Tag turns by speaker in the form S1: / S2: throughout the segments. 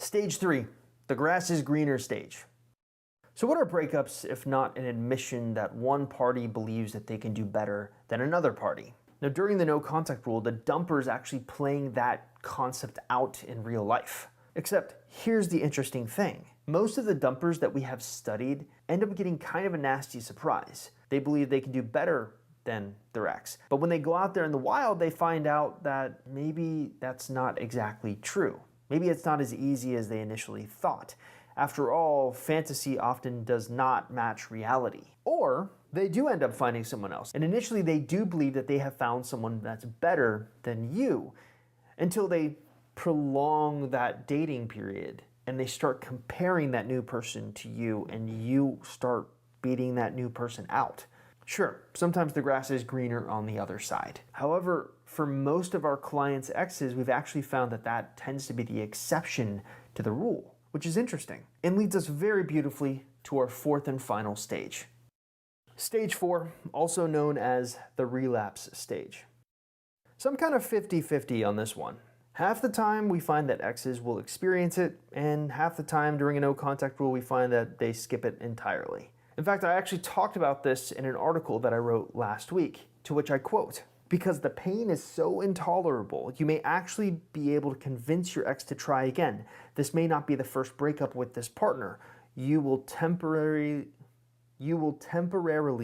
S1: Stage 3, the grass is greener stage. So what are breakups if not an admission that one party believes that they can do better than another party? Now, during the no contact rule, the dumper is actually playing that concept out in real life. Except here's the interesting thing. Most of the dumpers that we have studied end up getting kind of a nasty surprise. They believe they can do better than their ex. But when they go out there in the wild, they find out that maybe that's not exactly true. Maybe it's not as easy as they initially thought. After all, fantasy often does not match reality. Or they do end up finding someone else. And initially they do believe that they have found someone that's better than you until they prolong that dating period and they start comparing that new person to you and you start beating that new person out. Sure, sometimes the grass is greener on the other side. However, for most of our clients' exes, we've actually found that that tends to be the exception to the rule, which is interesting and leads us very beautifully to our fourth and final stage. Stage 4, also known as the relapse stage. So I'm kind of 50-50 on this one. Half the time we find that exes will experience it, and half the time during a no contact rule we find that they skip it entirely. In fact, I actually talked about this in an article that I wrote last week, to which I quote, "Because the pain is so intolerable, you may actually be able to convince your ex to try again. This may not be the first breakup with this partner. You will temporarily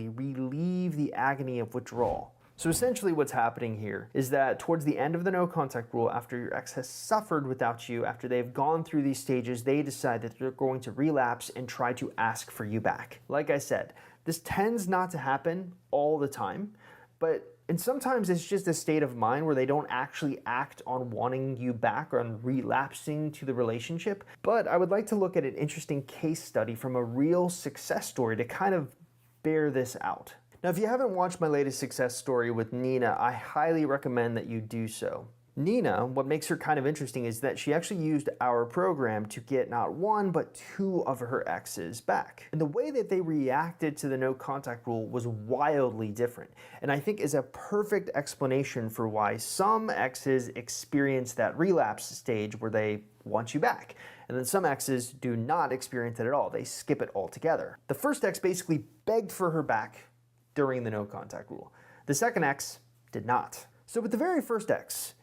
S1: relieve the agony of withdrawal." So essentially what's happening here is that towards the end of the no contact rule, after your ex has suffered without you, after they've gone through these stages, they decide that they're going to relapse and try to ask for you back. Like I said, this tends not to happen all the time, and sometimes it's just a state of mind where they don't actually act on wanting you back or on relapsing to the relationship. But I would like to look at an interesting case study from a real success story to kind of bear this out. Now, if you haven't watched my latest success story with Nina, I highly recommend that you do so. Nina, what makes her kind of interesting is that she actually used our program to get not one, but two of her exes back. And the way that they reacted to the no contact rule was wildly different. And I think is a perfect explanation for why some exes experience that relapse stage where they want you back. And then some exes do not experience it at all. They skip it altogether. The first ex basically begged for her back during the no contact rule. The second ex did not. So with the very first ex,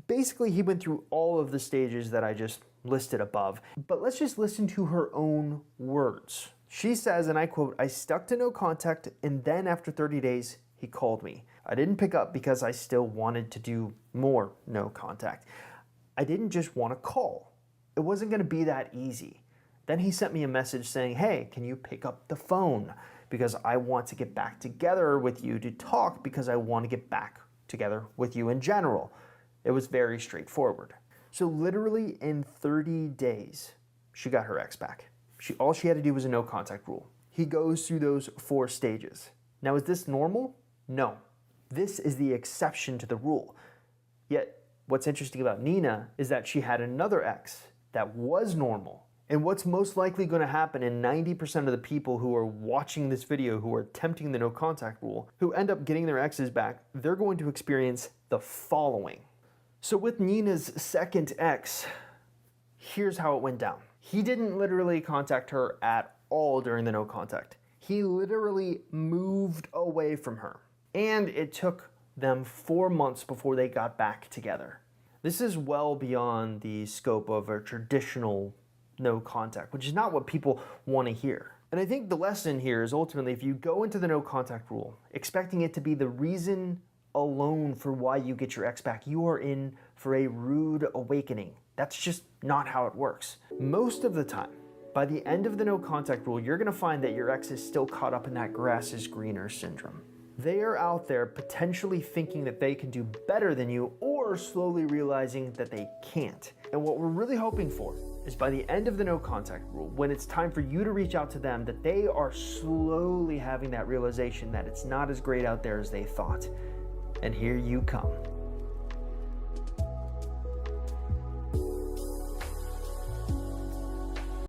S1: basically he went through all of the stages that I just listed above, but let's just listen to her own words. She says, and I quote, "I stuck to no contact, and then after 30 days, he called me. I didn't pick up because I still wanted to do more no contact. I didn't just want to call. It wasn't going to be that easy. Then he sent me a message saying, 'Hey, can you pick up the phone? Because I want to get back together with you to talk because I want to get back together with you in general.' It was very straightforward." So literally in 30 days, she got her ex back. All she had to do was a no contact rule. He goes through those 4 stages. Now, is this normal? No. This is the exception to the rule. Yet, what's interesting about Nina is that she had another ex that was normal. And what's most likely going to happen in 90% of the people who are watching this video who are attempting the no contact rule, who end up getting their exes back, they're going to experience the following. So with Nina's second ex, here's how it went down. He didn't literally contact her at all during the no contact. He literally moved away from her. And it took them 4 months before they got back together. This is well beyond the scope of a traditional no contact, which is not what people want to hear. And I think the lesson here is ultimately if you go into the no contact rule expecting it to be the reason alone for why you get your ex back, you are in for a rude awakening. That's just not how it works. Most of the time, by the end of the no contact rule, you're going to find that your ex is still caught up in that grass is greener syndrome. They are out there potentially thinking that they can do better than you or slowly realizing that they can't. And what we're really hoping for is by the end of the no contact rule, when it's time for you to reach out to them, that they are slowly having that realization that it's not as great out there as they thought. And here you come.